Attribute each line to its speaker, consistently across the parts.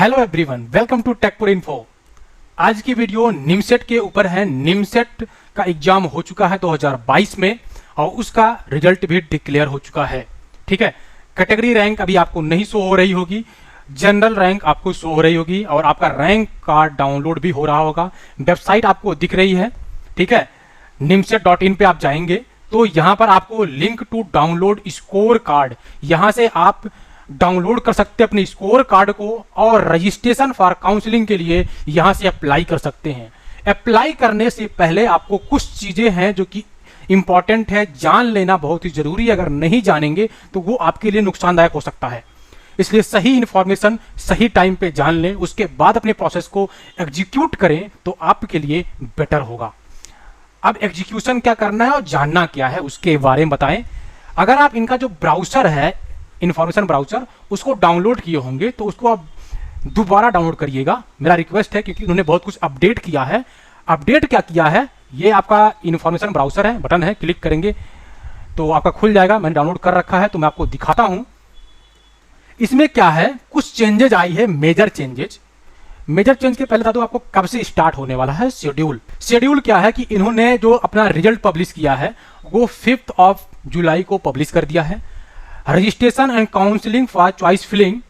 Speaker 1: Hello everyone, welcome to tech four info. आज की video NIMCET के ऊपर है। निमसेट का एग्जाम हो चुका है 2022 में और उसका रिजल्ट भी डिक्लेयर हो चुका है। ठीक है, कैटेगरी रैंक अभी आपको नहीं शो हो रही होगी, जनरल रैंक आपको शो हो रही होगी और आपका रैंक कार्ड डाउनलोड भी हो रहा होगा। वेबसाइट आपको दिख रही है, ठीक है, nimset.in पे आप जाएंगे तो यहाँ पर आपको link to download score card, यहाँ से आप डाउनलोड कर सकते हैं अपने स्कोर कार्ड को और रजिस्ट्रेशन फॉर काउंसलिंग के लिए यहां से अप्लाई कर सकते हैं। अप्लाई करने से पहले आपको कुछ चीजें हैं जो कि इंपॉर्टेंट है, जान लेना बहुत ही जरूरी है। अगर नहीं जानेंगे तो वो आपके लिए नुकसानदायक हो सकता है, इसलिए सही इंफॉर्मेशन सही टाइम पे जान लें, उसके बाद अपने प्रोसेस को एग्जीक्यूट करें तो आपके लिए बेटर होगा। अब एग्जीक्यूशन क्या करना है और जानना क्या है उसके बारे में बताएं। अगर आप इनका जो ब्राउजर है, इन्फॉर्मेशन ब्राउजर, उसको डाउनलोड किए होंगे तो उसको आप दोबारा डाउनलोड करिएगा, मेरा रिक्वेस्ट है, क्योंकि उन्होंने बहुत कुछ अपडेट किया है। अपडेट क्या किया है, ये आपका इन्फॉर्मेशन ब्राउजर है, बटन है, क्लिक करेंगे तो आपका खुल जाएगा। मैंने डाउनलोड कर रखा है तो मैं आपको दिखाता हूं। इसमें क्या है, कुछ चेंजेज आई है, मेजर चेंजेज। मेजर चेंज के पहले बता दो आपको कब से स्टार्ट होने वाला है शेड्यूल। शेड्यूल क्या है कि इन्होंने जो अपना रिजल्ट पब्लिश किया है वो 5 जुलाई को पब्लिश कर दिया है। Registration and counselling for choice filling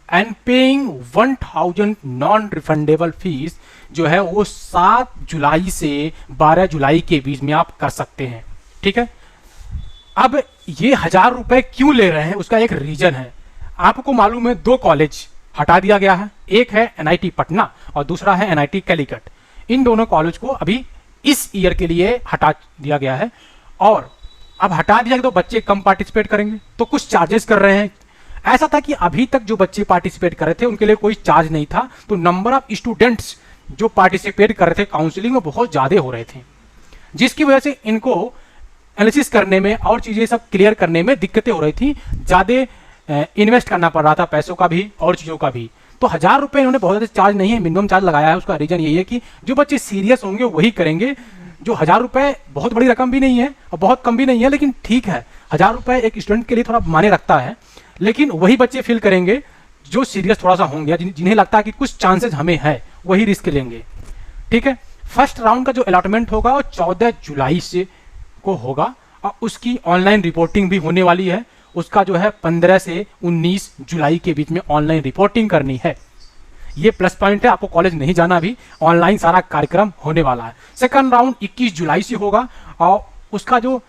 Speaker 1: and paying 1000 non refundable fees जो है वो 7 जुलाई से 12 जुलाई के बीच में आप कर सकते हैं। ठीक है, अब ये 1000 रुपए क्यों ले रहे हैं उसका एक रीजन है। आपको मालूम है 2 कॉलेज हटा दिया गया है, एक है NIT पटना और दूसरा है NIT कैलीकट। इन दोनों कॉलेज को अभी इस ईयर के लिए हटा दिया गया है और अब हटा दिया तो बच्चे कम पार्टिसिपेट करेंगे तो कुछ चार्जेस कर रहे हैं। ऐसा था कि अभी तक जो बच्चे पार्टिसिपेट कर रहे थे उनके लिए कोई चार्ज नहीं था, तो नंबर ऑफ स्टूडेंट्स जो पार्टिसिपेट कर रहे थे काउंसलिंग में बहुत ज़्यादा हो रहे थे, जिसकी वजह से इनको एनालिसिस करने में और चीज़ें सब क्लियर करने में दिक्कतें हो रही थी, ज़्यादा इन्वेस्ट करना पड़ रहा था, पैसों का भी और चीज़ों का भी। तो 1000 रुपये इन्होंने बहुत ज़्यादा चार्ज नहीं है, मिनिमम चार्ज लगाया है। उसका रीज़न यही है कि जो बच्चे सीरियस होंगे वही करेंगे। जो 1000 रुपये बहुत बड़ी रकम भी नहीं है और बहुत कम भी नहीं है, लेकिन ठीक है, 1000 रुपये एक स्टूडेंट के लिए थोड़ा मायने रखता है, लेकिन वही बच्चे फील करेंगे जो सीरियस थोड़ा सा होंगे, जिन्हें लगता है कि कुछ चांसेस हमें है, वही रिस्क लेंगे। ठीक है, फर्स्ट राउंड का जो अलॉटमेंट होगा वो 14 जुलाई से को होगा और उसकी ऑनलाइन रिपोर्टिंग भी होने वाली है। उसका जो है 15 से 19 जुलाई के बीच में ऑनलाइन रिपोर्टिंग करनी है। ये प्लस पॉइंट है, आपको कॉलेज नहीं जाना, भी ऑनलाइन सारा कार्यक्रम होने वाला है। सेकंड राउंड 21 जुलाई से होगा और उसका जो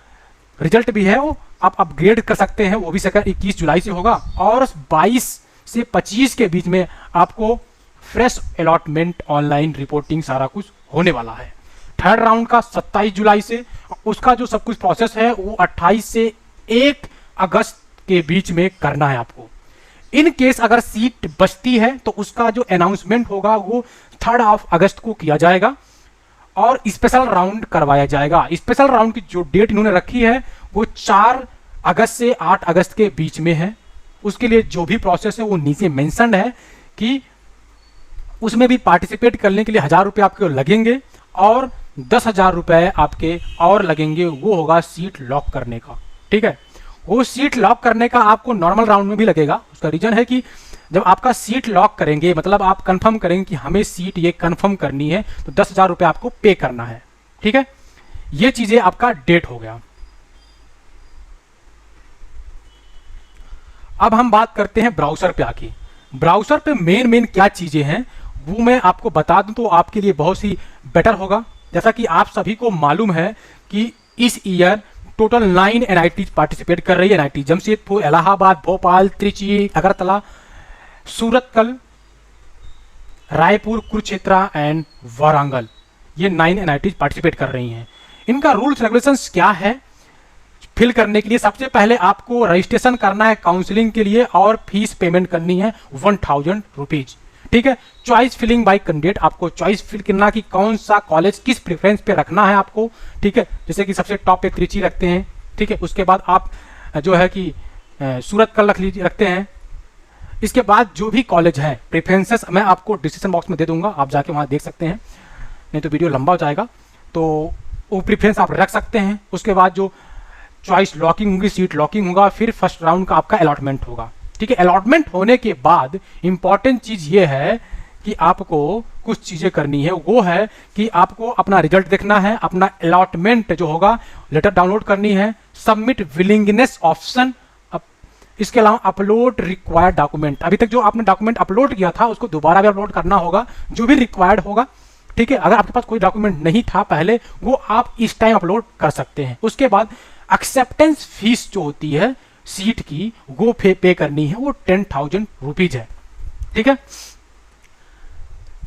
Speaker 1: रिजल्ट भी है वो आप अपग्रेड कर सकते हैं, वो भी सेकंड 21 जुलाई से होगा और 22 से 25 के बीच में आपको फ्रेश अलॉटमेंट ऑनलाइन रिपोर्टिंग सारा कुछ होने वाला है। थर्ड राउंड का 27 जुलाई से, उसका जो सब कुछ प्रोसेस है वो 28 से 1 अगस्त के बीच में करना है आपको। इन केस अगर सीट बचती है तो उसका जो अनाउंसमेंट होगा वो 3 अगस्त को किया जाएगा और स्पेशल राउंड करवाया जाएगा। स्पेशल राउंड की जो डेट इन्होंने रखी है वो 4 अगस्त से 8 अगस्त के बीच में है। उसके लिए जो भी प्रोसेस है वो नीचे मेंशन्ड है कि उसमें भी पार्टिसिपेट करने के लिए 1000 रुपये आपके लगेंगे और 10,000 रुपये आपके और लगेंगे, वो होगा सीट लॉक करने का। ठीक है, वो सीट लॉक करने का आपको नॉर्मल राउंड में भी लगेगा। उसका रीजन है कि जब आपका सीट लॉक करेंगे, मतलब आप कंफर्म करेंगे कि हमें सीट ये कंफर्म करनी है, तो 10,000 रुपये आपको पे करना है। ठीक है, ये चीजें आपका डेट हो गया। अब हम बात करते हैं ब्राउजर पे आके। ब्राउजर पे मेन क्या चीजें हैं वो मैं आपको बता दूं तो आपके लिए बहुत ही बेटर होगा। जैसा कि आप सभी को मालूम है कि इस ईयर टोटल 9 NIT पार्टिसिपेट कर रही है। NIT जमशेदपुर, इलाहाबाद, भोपाल, त्रिची, अगरतला, सूरतकल, रायपुर, कुरुक्षेत्र एंड वारंगल, ये 9 NIT पार्टिसिपेट कर रही हैं। इनका रूल्स रेगुलेशंस क्या है फिल करने के लिए, सबसे पहले आपको रजिस्ट्रेशन करना है काउंसलिंग के लिए और फीस पेमेंट करनी है 1000 रुपीज। ठीक है, चॉइस फिलिंग बाय कैंडिडेट, आपको चॉइस फिल करना कि कौन सा कॉलेज किस प्रेफरेंस पे रखना है आपको। ठीक है, जैसे कि सबसे टॉप पे त्रिची रखते हैं। ठीक है, उसके बाद आप जो है कि सूरतकल रखते हैं। इसके बाद जो भी कॉलेज है प्रेफरेंसेस मैं आपको डिस्क्रिप्शन बॉक्स में दे दूंगा, आप जाके वहाँ देख सकते हैं, नहीं तो वीडियो लंबा हो जाएगा। तो वो प्रेफरेंस आप रख सकते हैं। उसके बाद जो चॉइस लॉकिंग होगी, सीट लॉकिंग होगा, फिर फर्स्ट राउंड का आपका अलॉटमेंट होगा। ठीक है। अलॉटमेंट होने के बाद इंपॉर्टेंट चीज ये है कि आपको कुछ चीजें करनी है, वो है कि आपको अपना रिजल्ट देखना है, अपना अलॉटमेंट जो होगा लेटर डाउनलोड करनी है, सबमिट विलिंगनेस ऑप्शन, इसके अलावा अपलोड रिक्वायर्ड डॉक्यूमेंट। अभी तक जो आपने डॉक्यूमेंट अपलोड किया था उसको दोबारा भी अपलोड करना होगा, जो भी रिक्वायर्ड होगा, ठीक है। अगर आपके पास कोई डॉक्यूमेंट नहीं था पहले, वो आप इस टाइम अपलोड कर सकते हैं। उसके बाद एक्सेप्टेंस फीस जो होती है सीट की, वो पे करनी है, वो 10,000 रुपीज है, ठीक है।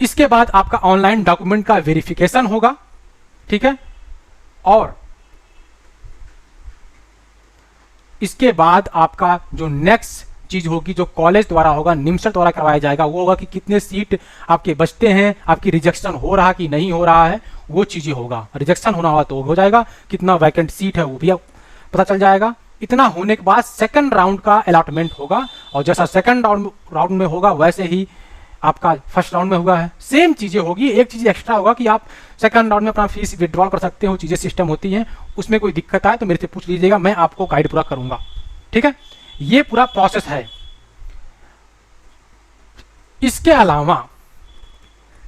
Speaker 1: इसके बाद आपका ऑनलाइन डॉक्यूमेंट का वेरिफिकेशन होगा, ठीक है। और इसके बाद आपका जो नेक्स्ट चीज होगी, जो कॉलेज द्वारा होगा, निमसेट द्वारा करवाया जाएगा, वो होगा कि कितने सीट आपके बचते हैं, आपकी रिजेक्शन हो रहा कि नहीं हो रहा है, वो चीजें होगा। रिजेक्शन होना हुआ तो हो जाएगा, कितना वैकेंट सीट है वो भी पता चल जाएगा। इतना होने के बाद सेकंड राउंड का अलॉटमेंट होगा, और जैसा सेकंड राउंड में होगा वैसे ही आपका फर्स्ट राउंड में हुआ है, सेम चीजें होगी। एक चीज एक्स्ट्रा होगा कि आप सेकंड राउंड में अपना फीस विड्रॉल कर सकते हो, चीजें सिस्टम होती हैं। उसमें कोई दिक्कत आए तो मेरे से पूछ लीजिएगा, मैं आपको गाइड पूरा करूंगा, ठीक है। ये पूरा प्रोसेस है। इसके अलावा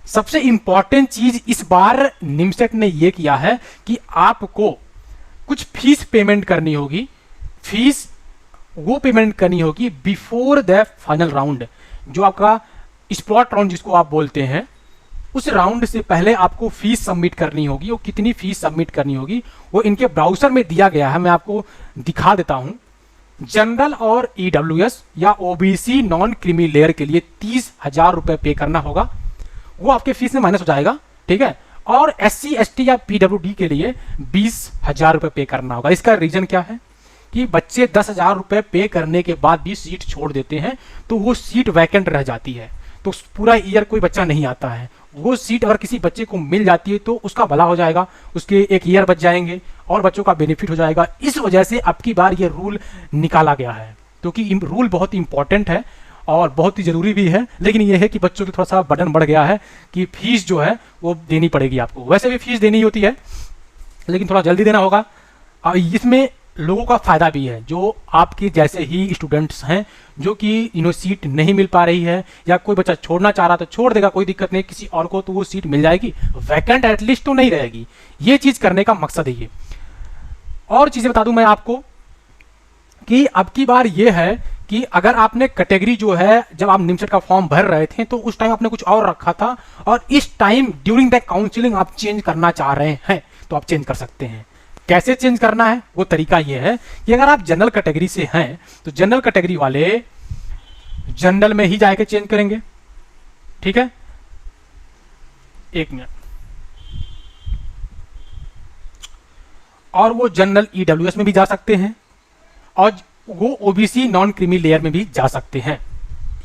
Speaker 1: सबसे इंपॉर्टेंट चीज इस बार निमसेट ने यह किया है कि आपको कुछ फीस पेमेंट करनी होगी। फीस वो पेमेंट करनी होगी बिफोर द फाइनल राउंड, जो आपका स्पॉट राउंड जिसको आप बोलते हैं, उस राउंड से पहले आपको फीस सबमिट करनी होगी। वो कितनी फीस सबमिट करनी होगी वो इनके ब्राउजर में दिया गया है, मैं आपको दिखा देता हूं। जनरल और ईडब्ल्यूएस या ओबीसी नॉन क्रीमी लेयर के लिए 30,000 रुपए पे करना होगा, वो आपके फीस में माइनस हो जाएगा, ठीक है। और एससी एसटी या पीडब्ल्यूडी के लिए 20,000 रुपए पे करना होगा। इसका रीजन क्या है कि बच्चे 10,000 रुपए पे करने के बाद भी सीट छोड़ देते हैं, तो वो सीट वैकेंट रह जाती है, तो पूरा ईयर कोई बच्चा नहीं आता है। वो सीट अगर किसी बच्चे को मिल जाती है तो उसका भला हो जाएगा, उसके एक ईयर बच जाएंगे और बच्चों का बेनिफिट हो जाएगा। इस वजह से अब की बार ये रूल निकाला गया है, क्योंकि रूल बहुत इंपॉर्टेंट है और बहुत ही जरूरी भी है। लेकिन ये है कि बच्चों की थोड़ा सा बर्डन बढ़ गया है कि फीस जो है वो देनी पड़ेगी आपको। वैसे भी फीस देनी होती है, लेकिन थोड़ा जल्दी देना होगा। और इसमें लोगों का फायदा भी है, जो आपके जैसे ही स्टूडेंट्स हैं, जो कि सीट नहीं मिल पा रही है, या कोई बच्चा छोड़ना चाह रहा तो छोड़ देगा, कोई दिक्कत नहीं, किसी और को तो वो सीट मिल जाएगी, वैकेंट एटलीस्ट तो नहीं रहेगी। ये चीज करने का मकसद है ये। और चीजें बता दूं मैं आपको कि अब की बार ये है कि अगर आपने कैटेगरी जो है, जब आप निमसेट का फॉर्म भर रहे थे तो उस टाइम आपने कुछ और रखा था, और इस टाइम ड्यूरिंग द काउंसलिंग आप चेंज करना चाह रहे हैं तो आप चेंज कर सकते हैं। कैसे चेंज करना है वो तरीका ये है कि अगर आप जनरल कैटेगरी से हैं तो जनरल कैटेगरी वाले जनरल में ही जाके चेंज करेंगे, ठीक है। एक मिनट। और वो जनरल ईडब्ल्यूएस में भी जा सकते हैं, और वो ओबीसी नॉन क्रीमी लेयर में भी जा सकते हैं।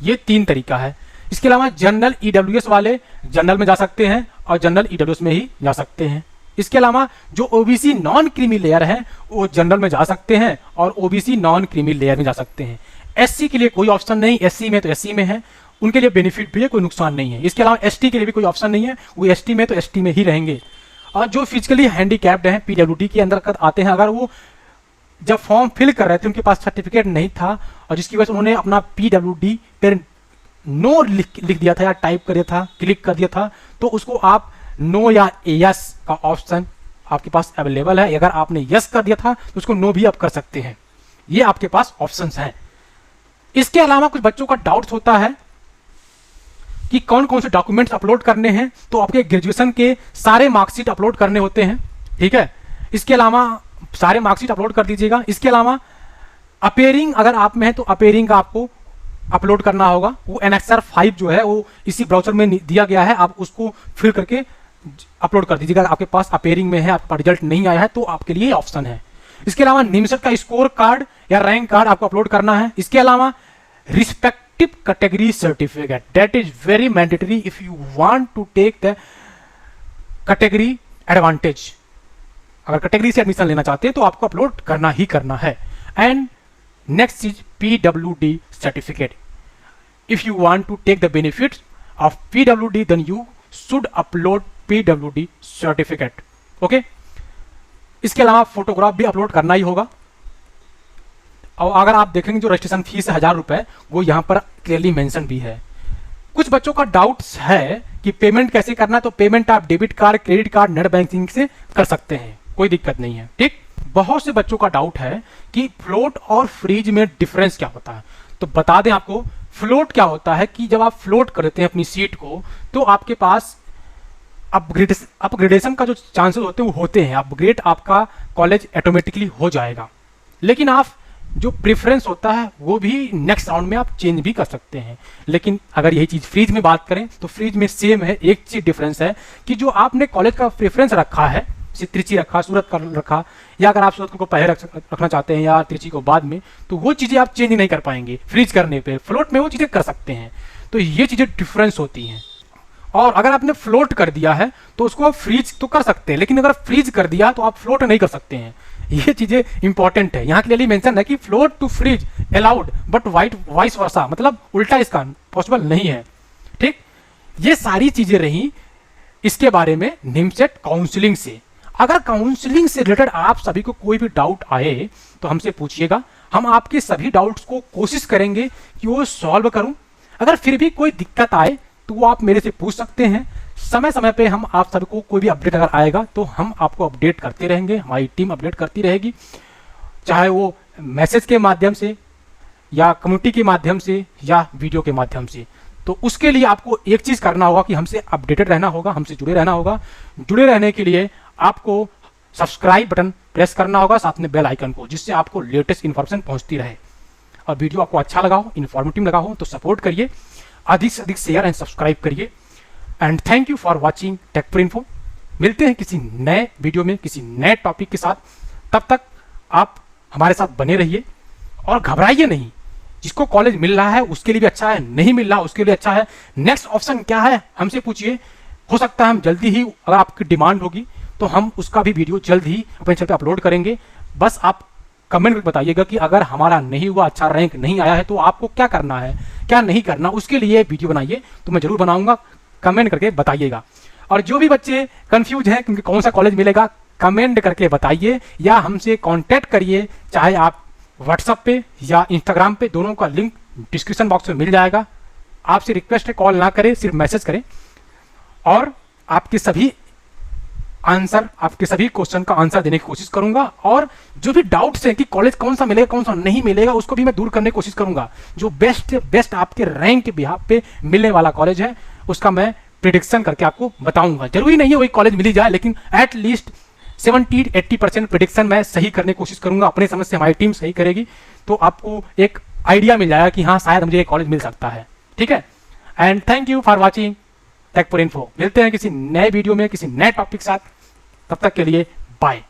Speaker 1: ये 3 तरीका है। इसके अलावा जनरल ईडब्ल्यूएस वाले जनरल में जा सकते हैं और जनरल ईडब्ल्यूएस में ही जा सकते हैं। इसके अलावा जो ओबीसी नॉन क्रीमी लेयर है वो जनरल में जा सकते हैं और ओबीसी नॉन क्रीमी लेयर में जा सकते हैं। एससी के लिए कोई ऑप्शन नहीं, एससी में तो एससी में है, उनके लिए बेनिफिट भी है, कोई नुकसान नहीं है। इसके अलावा एसटी के लिए भी कोई ऑप्शन नहीं है, वो एसटी में तो एसटी में ही रहेंगे। और जो फिजिकली हैंडीकैप्ड हैं, पीडब्ल्यूडी के अंदर आते हैं, अगर वो जब फॉर्म फिल कर रहे थे उनके पास सर्टिफिकेट नहीं था और जिसकी वजह से उन्होंने अपना पीडब्ल्यूडी पर नो लिख दिया था या टाइप कर दिया था, क्लिक कर दिया था, तो उसको आप नो या यस का ऑप्शन आपके पास अवेलेबल है। अगर आपने यस कर दिया था तो उसको नो भी आप कर सकते हैं। ये आपके पास ऑप्शंस हैं। इसके अलावा कुछ बच्चों का डाउट्स होता है कि कौन कौन से डॉक्यूमेंट्स अपलोड करने हैं, तो आपके ग्रेजुएशन के सारे मार्कशीट अपलोड करने होते हैं, ठीक है। इसके अलावा सारे मार्कशीट अपलोड कर दीजिएगा। इसके अलावा अपेयरिंग अगर आप में है तो अपेयरिंग का आपको अपलोड करना होगा। वो एनेक्सर 5 जो है वो इसी ब्राउजर में दिया गया है, आप उसको फिल करके अपलोड कर दीजिएगा। आपके पास अपेयरिंग में है, आपका रिजल्ट नहीं आया है तो आपके लिए ऑप्शन है। इसके अलावा निमसेट का स्कोर कार्ड या रैंक कार्ड आपको अपलोड करना है। इसके अलावा respective category certificate, that is very mandatory if you want to take the category advantage. अगर कैटेगरी से एडमिशन लेना चाहते हैं तो आपको अपलोड करना ही करना है। And next is PWD certificate. If you want to take the benefits of PWD then you should upload PWD certificate, okay. इसके अलावा फोटोग्राफ भी अपलोड करना ही होगा। और अगर आप देखेंगे जो रजिस्ट्रेशन फीस है 1000 रुपये, वो यहाँ पर क्लियरली मेंशन भी है। कुछ बच्चों का डाउट्स है कि पेमेंट कैसे करना है, तो पेमेंट आप debit card, credit card, net banking से कर सकते हैं, कोई दिक्कत नहीं है। ठीक, बहुत से बच्चों का डाउट है कि फ्लोट और फ्रीज में डिफरेंस क्या होता है। तो बता दें आपको, फ्लोट क्या होता है कि जब आप फ्लोट करते हैं अपनी सीट को, तो आपके पास अपग्रेडेशन का जो चांसेस होते हैं वो होते हैं, अपग्रेड आपका कॉलेज ऑटोमेटिकली हो जाएगा। लेकिन आप जो प्रेफरेंस होता है वो भी नेक्स्ट राउंड में आप चेंज भी कर सकते हैं। लेकिन अगर यही चीज़ फ्रीज में बात करें तो फ्रीज में सेम है, एक चीज़ डिफरेंस है कि जो आपने कॉलेज का प्रेफरेंस रखा है, जैसे त्रिची रखा, सूरत का रखा, या अगर आप सूरत को पहले रखना चाहते हैं या त्रिची को बाद में, तो वो चीज़ें आप चेंज नहीं कर पाएंगे फ्रीज करने पे। फ्लोट में वो चीज़ें कर सकते हैं, तो ये चीज़ें डिफरेंस होती हैं। और अगर आपने फ्लोट कर दिया है तो उसको आप फ्रीज तो कर सकते हैं, लेकिन अगर फ्रीज कर दिया तो आप फ्लोट नहीं कर सकते हैं। ये चीजें इंपॉर्टेंट है, यहाँ क्लियरली मेंशन है कि float to freeze allowed but vice versa, मतलब उल्टा इसका पॉसिबल नहीं है। ठीक, ये सारी चीजें रही इसके बारे में निमसेट काउंसलिंग से। अगर काउंसलिंग से रिलेटेड आप सभी को कोई भी डाउट आए तो हमसे पूछिएगा, हम आपके सभी डाउट्स को कोशिश करेंगे कि वो सॉल्व करूं। अगर फिर भी कोई दिक्कत आए तो वो आप मेरे से पूछ सकते हैं। समय समय पे हम आप सबको कोई भी अपडेट अगर आएगा तो हम आपको अपडेट करते रहेंगे, हमारी टीम अपडेट करती रहेगी, चाहे वो मैसेज के माध्यम से या कम्युनिटी के माध्यम से या वीडियो के माध्यम से। तो उसके लिए आपको एक चीज़ करना होगा कि हमसे अपडेटेड रहना होगा, हमसे जुड़े रहना होगा। जुड़े रहने के लिए आपको सब्सक्राइब बटन प्रेस करना होगा, साथ में बेल आइकन को, जिससे आपको लेटेस्ट इन्फॉर्मेशन पहुंचती रहे। और वीडियो आपको अच्छा लगा हो, इन्फॉर्मेटिव लगा हो तो सपोर्ट करिए, अधिक से अधिक शेयर एंड सब्सक्राइब करिए। And thank you for watching टेक4info। मिलते हैं किसी नए वीडियो में किसी नए टॉपिक के साथ। तब तक आप हमारे साथ बने रहिए और घबराइए नहीं। जिसको कॉलेज मिल रहा है उसके लिए भी अच्छा है, नहीं मिल रहा उसके लिए अच्छा है। नेक्स्ट ऑप्शन क्या है हमसे पूछिए, हो सकता है हम जल्दी ही, अगर आपकी डिमांड होगी तो हम उसका भी वीडियो जल्द ही अपने चैनल पे अपलोड करेंगे। बस आप कमेंट में बताइएगा कि अगर हमारा नहीं हुआ, अच्छा रैंक नहीं आया है तो आपको क्या करना है, क्या नहीं करना, उसके लिए वीडियो बनाइए। तो मैं जरूर बनाऊंगा, कमेंट करके बताइएगा। और जो भी बच्चे कंफ्यूज हैं क्योंकि कौन सा कॉलेज मिलेगा, कमेंट करके बताइए या हमसे कांटेक्ट करिए, चाहे आप व्हाट्सएप पे या इंस्टाग्राम पे, दोनों का लिंक डिस्क्रिप्शन बॉक्स में मिल जाएगा। आपसे रिक्वेस्ट है कॉल ना करें, सिर्फ मैसेज करें और आपके सभी क्वेश्चन का आंसर देने की कोशिश करूंगा। और जो भी डाउट्स हैं कि कॉलेज कौन सा मिलेगा कौन सा नहीं मिलेगा, उसको भी मैं दूर करने की कोशिश करूंगा। जो बेस्ट आपके रैंक के बिहाफ पे मिलने वाला कॉलेज है उसका मैं प्रिडिक्शन करके आपको बताऊंगा। जरूरी नहीं है वही कॉलेज मिल ही जाए, लेकिन एटलीस्ट 70-80% प्रिडिक्शन मैं सही करने की कोशिश करूंगा। अपने समझ से हमारी टीम सही करेगी तो आपको एक आइडिया मिल जाएगा कि हाँ शायद मुझे ये कॉलेज मिल सकता है। ठीक है, and thank you for watching टेक4info। मिलते हैं किसी नए वीडियो में किसी नए टॉपिक के साथ, तब तक के लिए बाय।